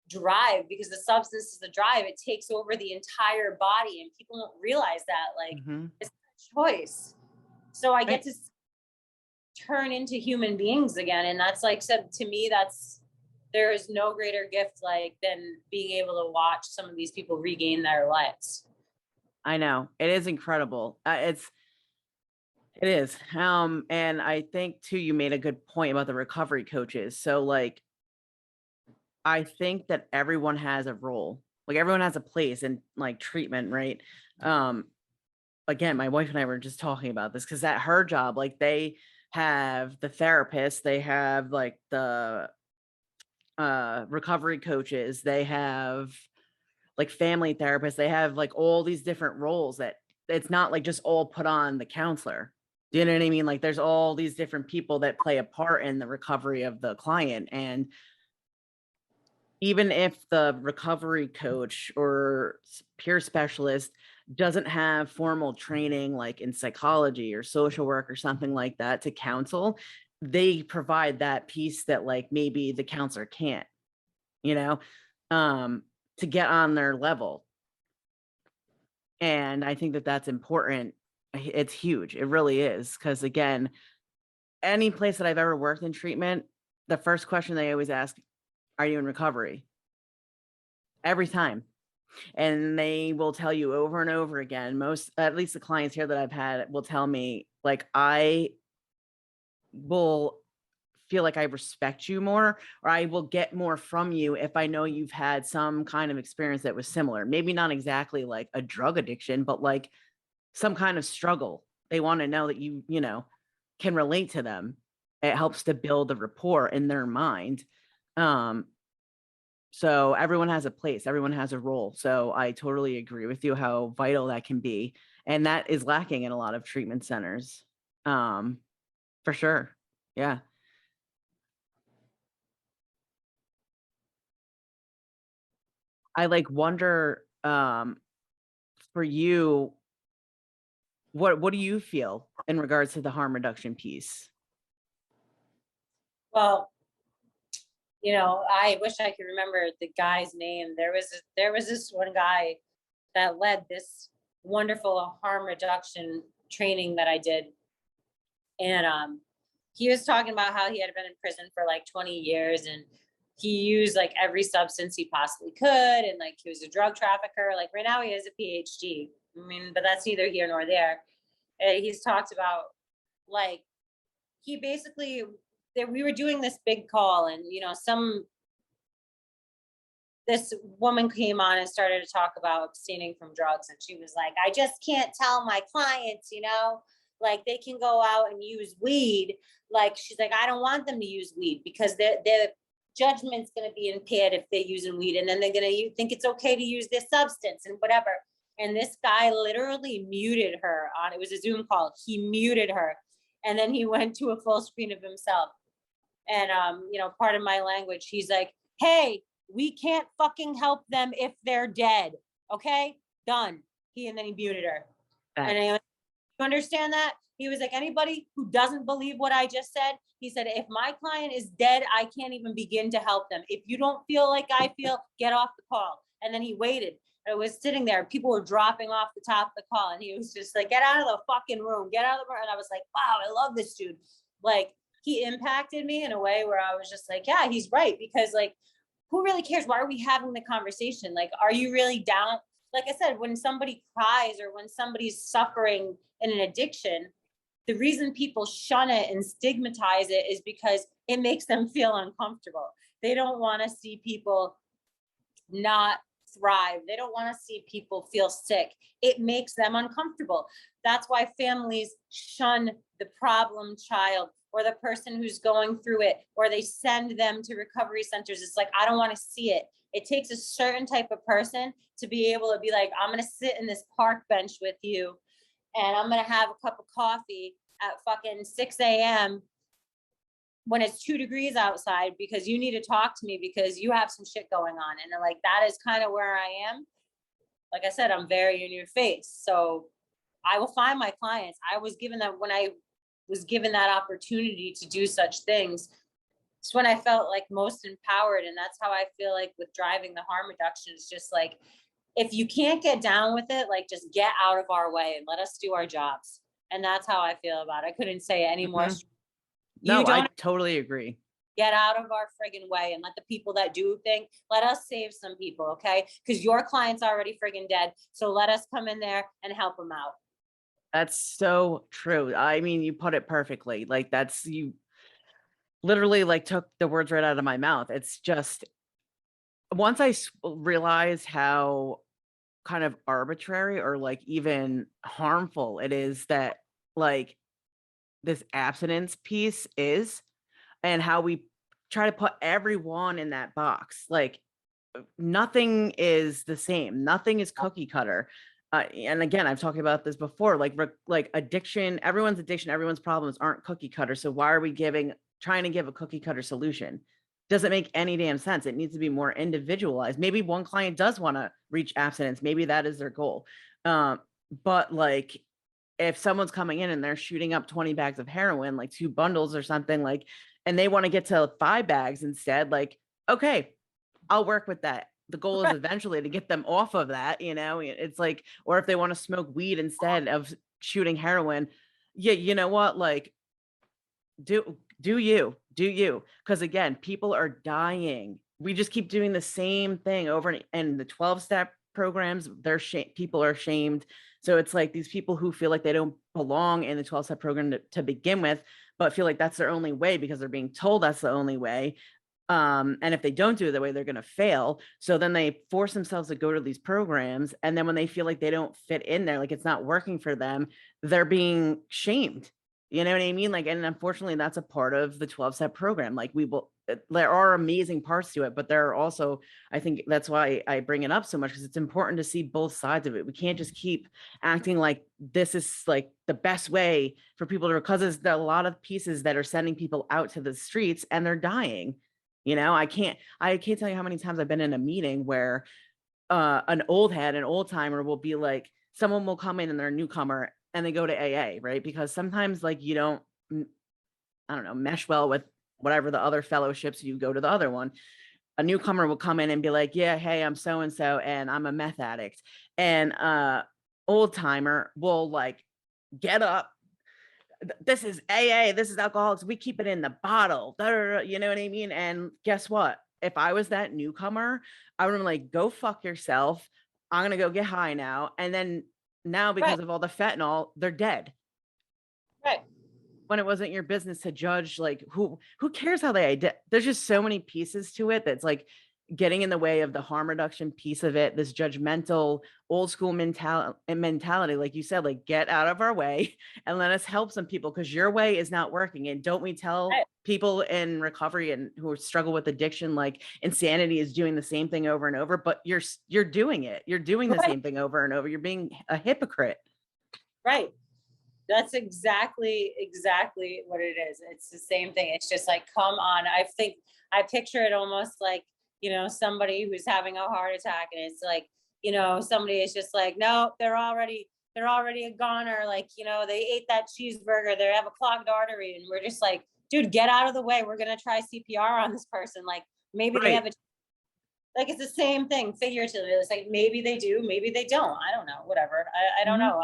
drive, because the substance is the drive. It takes over the entire body and people don't realize that. Like it's a choice. So I get to turn into human beings again. And that's like said to me, there is no greater gift like than being able to watch some of these people regain their lives. I know it is incredible. It is. And I think too, you made a good point about the recovery coaches. So like, I think that everyone has a role, like everyone has a place in like treatment, right? Again, my wife and I were just talking about this because at her job, like they have the therapist, they have like the recovery coaches, they have like family therapists, they have like all these different roles that it's not like just all put on the counselor. Do you know what I mean? Like there's all these different people that play a part in the recovery of the client. And even if the recovery coach or peer specialist doesn't have formal training like in psychology or social work or something like that to counsel, they provide that piece that like maybe the counselor can't, you know, to get on their level. And I think that that's important. It's huge. It really is. Because again, any place that I've ever worked in treatment, the first question they always ask, are you in recovery? Every time. And they will tell you over and over again, at least the clients here that I've had will tell me, like, I will feel like I respect you more, or I will get more from you if I know you've had some kind of experience that was similar. Maybe not exactly like a drug addiction, but like some kind of struggle. They want to know that you know, can relate to them. It helps to build a rapport in their mind. So everyone has a place, everyone has a role. So I totally agree with you how vital that can be. And that is lacking in a lot of treatment centers. For sure. Yeah. I like wonder for you, what do you feel in regards to the harm reduction piece? Well, you know, I wish I could remember the guy's name. There was this one guy that led this wonderful harm reduction training that I did. And he was talking about how he had been in prison for like 20 years and he used like every substance he possibly could. And like he was a drug trafficker. Like right now he has a PhD. I mean, but that's neither here nor there. He's talked about like, he basically, we were doing this big call and, you know, this woman came on and started to talk about abstaining from drugs. And she was like, I just can't tell my clients, you know, like they can go out and use weed. Like, she's like, I don't want them to use weed because their judgment's going to be impaired if they're using weed. And then they're going to think it's okay to use this substance and whatever. And this guy literally muted her it was a Zoom call. He muted her. And then he went to a full screen of himself. And, you know, part of my language, he's like, hey, we can't fucking help them if they're dead. Okay, done. And then he muted her. And I, you understand that? He was like, anybody who doesn't believe what I just said, he said, if my client is dead, I can't even begin to help them. If you don't feel like I feel, get off the call. And then he waited. I was sitting there. People were dropping off the top of the call. And he was just like, get out of the fucking room. Get out of the room. And I was like, wow, I love this dude. Like, he impacted me in a way where I was just like, yeah, he's right. Because like, who really cares? Why are we having the conversation? Like, are you really down? Like I said, when somebody cries or when somebody's suffering in an addiction, the reason people shun it and stigmatize it is because it makes them feel uncomfortable. They don't want to see people not thrive. They don't want to see people feel sick. It makes them uncomfortable. That's why families shun the problem child or the person who's going through it, or they send them to recovery centers. It's like, I don't want to see it. It takes a certain type of person to be able to be like, I'm going to sit in this park bench with you and I'm going to have a cup of coffee at fucking 6 a.m. when it's 2 degrees outside because you need to talk to me because you have some shit going on. And like, that is kind of where I am. Like I said, I'm very in your face. So I will find my clients. I was given that when I was given that opportunity to do such things. It's when I felt like most empowered. And that's how I feel like with driving the harm reduction. It's just like, if you can't get down with it, like just get out of our way and let us do our jobs. And that's how I feel about it. I couldn't say it any more. No, I totally agree. Get out of our friggin' way and let the people that do think, let us save some people, okay? Because your client's already friggin' dead. So let us come in there and help them out. That's so true. I mean, you put it perfectly. Like that's, you literally like took the words right out of my mouth. It's just, once I realized how kind of arbitrary or like even harmful it is that like this abstinence piece is, and how we try to put everyone in that box. Like nothing is the same. Nothing is cookie cutter. And again, I've talked about this before, like addiction, everyone's problems aren't cookie cutter. So why are we trying to give a cookie cutter solution? Doesn't make any damn sense. It needs to be more individualized. Maybe one client does want to reach abstinence. Maybe that is their goal. But like, if someone's coming in and they're shooting up 20 bags of heroin, like 2 bundles or something, like, and they want to get to 5 bags instead, like, okay, I'll work with that. The goal is eventually to get them off of that, it's like, or if they want to smoke weed instead of shooting heroin, yeah, you know what? Like, do you. Because again, people are dying. We just keep doing the same thing over, and the 12-step programs, people are shamed. So it's like these people who feel like they don't belong in the 12-step program to begin with, but feel like that's their only way because they're being told that's the only way. And if they don't do it that way, they're going to fail. So then they force themselves to go to these programs. And then when they feel like they don't fit in there, like it's not working for them, they're being shamed. You know what I mean? Like, and unfortunately, that's a part of the 12-step program. Like there are amazing parts to it, but there are also, I think that's why I bring it up so much, because it's important to see both sides of it. We can't just keep acting like this is like the best way for people to, because there's a lot of pieces that are sending people out to the streets and they're dying. I can't tell you how many times I've been in a meeting where an old timer will be like, someone will come in and they're a newcomer and they go to AA, right? Because sometimes like you don't, I don't know, mesh well with whatever the other fellowships, you go to the other one. A newcomer will come in and be like, yeah, hey, I'm so-and-so and I'm a meth addict. And old timer will like get up, this is AA, this is alcoholics, we keep it in the bottle, you know what I mean? And guess what? If I was that newcomer, I would have been like, go fuck yourself. I'm gonna go get high now. And then now, because of all the fentanyl, they're dead. Right. When it wasn't your business to judge, like who cares how they there's just so many pieces to it that's like getting in the way of the harm reduction piece of it, this judgmental old school mentality, like you said, like get out of our way and let us help some people because your way is not working. And don't we tell people in recovery and who struggle with addiction, like insanity is doing the same thing over and over, but you're doing it. You're doing the same thing over and over. You're being a hypocrite. Right. That's exactly what it is. It's the same thing. It's just like, come on. I picture it almost like, somebody who's having a heart attack and it's like, somebody is just like, no, they're already a goner. Like, they ate that cheeseburger, they have a clogged artery. And we're just like, dude, get out of the way. We're going to try CPR on this person. Like maybe they have like, it's the same thing figuratively. It's like, maybe they do, maybe they don't. I don't know, whatever. I don't know.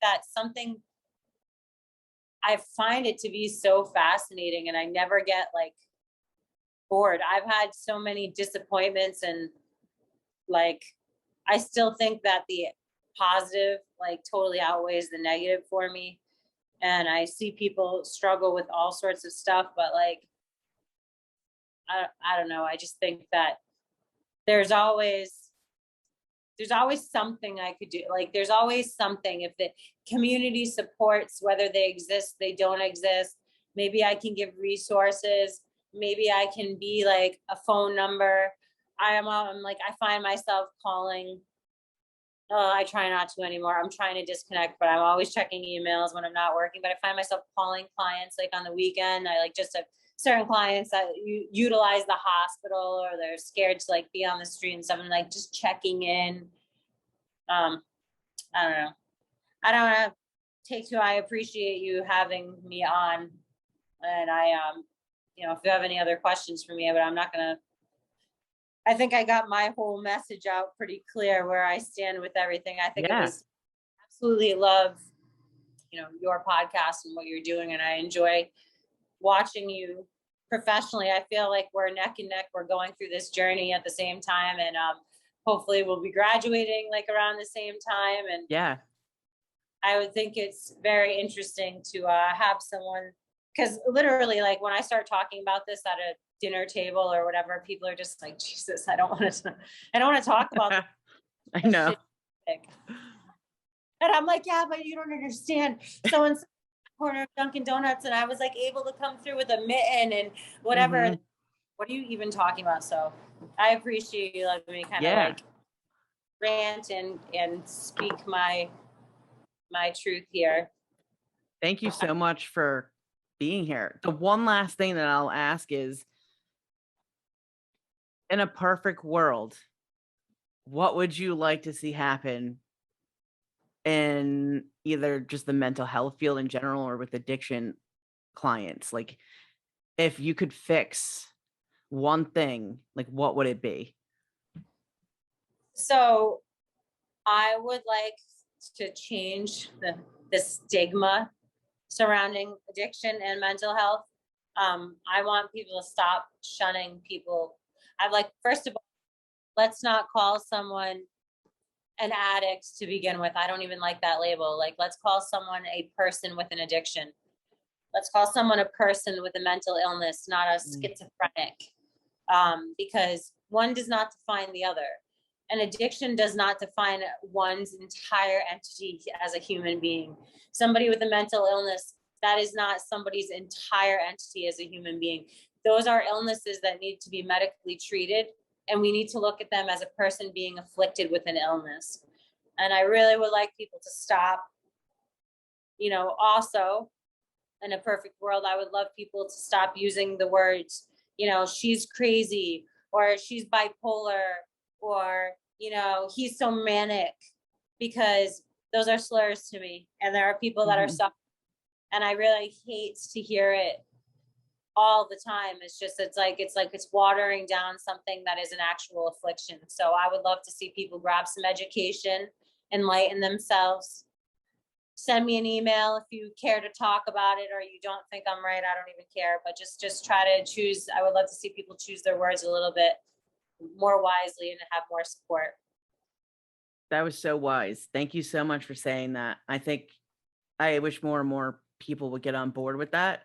That's something I find it to be so fascinating and I never get like bored. I've had so many disappointments and like, I still think that the positive like totally outweighs the negative for me. and I see people struggle with all sorts of stuff, but like, I don't know. I just think that there's always something I could do. Like there's always something. If the community supports, whether they exist, they don't exist, maybe I can give resources. Maybe I can be like a phone number. I'm like, I find myself calling. I try not to anymore. I'm trying to disconnect, but I'm always checking emails when I'm not working. But I find myself calling clients like on the weekend. I like just have certain clients that utilize the hospital, or they're scared to like be on the street and stuff. And like just checking in. I don't know. I don't want to take too. I appreciate you having me on, and I if you have any other questions for me, but I'm not gonna. I think I got my whole message out pretty clear where I stand with everything. I think it was absolutely love, your podcast and what you're doing. And I enjoy watching you professionally. I feel like we're neck and neck. We're going through this journey at the same time. And hopefully we'll be graduating like around the same time. And I would think it's very interesting to have someone, because literally like when I start talking about this at a dinner table or whatever, people are just like, Jesus, I don't want to talk about this. I know. And I'm like, yeah, but you don't understand. Someone's corner of Dunkin' Donuts, and I was like able to come through with a mitten and whatever. Mm-hmm. What are you even talking about? So I appreciate you letting me kind of like rant and speak my truth here. Thank you so much for being here. The one last thing that I'll ask is, in a perfect world, what would you like to see happen in either just the mental health field in general or with addiction clients? Like, if you could fix one thing, like what would it be? So I would like to change the stigma surrounding addiction and mental health. I want people to stop shunning people. I'd like, first of all, let's not call someone an addict to begin with. I don't even like that label. Like, let's call someone a person with an addiction. Let's call someone a person with a mental illness, not a schizophrenic, because one does not define the other. An addiction does not define one's entire entity as a human being. Somebody with a mental illness, that is not somebody's entire entity as a human being. Those are illnesses that need to be medically treated, and we need to look at them as a person being afflicted with an illness. And I really would like people to stop. Also, in a perfect world, I would love people to stop using the words, she's crazy, or she's bipolar, or, he's so manic, because those are slurs to me. And there are people that are suffering, and I really hate to hear it all the time. It's watering down something that is an actual affliction. So I would love to see people grab some education, enlighten themselves. Send me an email if you care to talk about it, or you don't think I'm right. I don't even care, but just try to choose. I would love to see people choose their words a little bit more wisely and have more support. That was so wise. Thank you so much for saying that. I wish more and more people would get on board with that.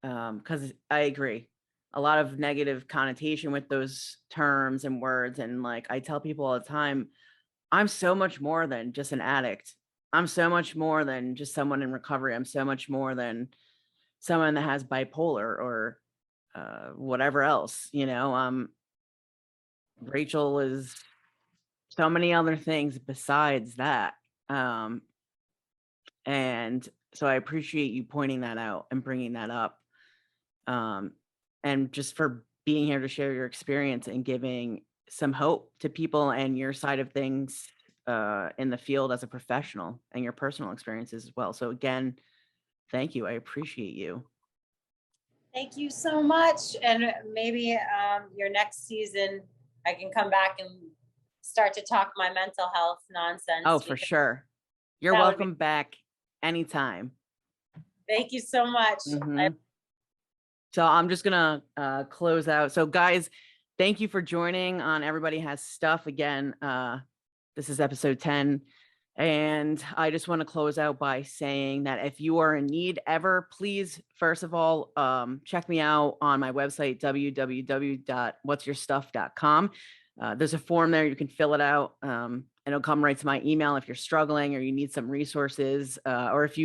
Because I agree, a lot of negative connotation with those terms and words. And like, I tell people all the time, I'm so much more than just an addict. I'm so much more than just someone in recovery. I'm so much more than someone that has bipolar or whatever else, Rachel is so many other things besides that. And so I appreciate you pointing that out and bringing that up. And just for being here to share your experience and giving some hope to people and your side of things in the field as a professional and your personal experiences as well. So again, thank you. I appreciate you. Thank you so much. And maybe your next season, I can come back and start to talk my mental health nonsense. Oh, for sure. You're welcome back anytime. Thank you so much. So I'm just going to close out. So guys, thank you for joining on Everybody Has Stuff. Again, this is episode 10. And I just want to close out by saying that if you are in need ever, please, first of all, check me out on my website, www.whatsyourstuff.com. There's a form there. You can fill it out. And it'll come right to my email if you're struggling or you need some resources, or if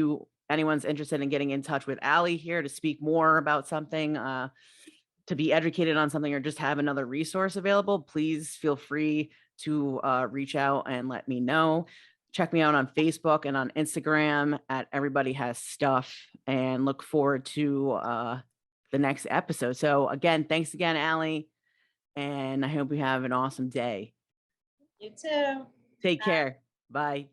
anyone's interested in getting in touch with Alli here to speak more about something, to be educated on something, or just have another resource available, please feel free to reach out and let me know. Check me out on Facebook and on Instagram at Everybody Has Stuff, and look forward to the next episode. So again, thanks again, Alli, and I hope you have an awesome day. You too. Take Bye. care. Bye.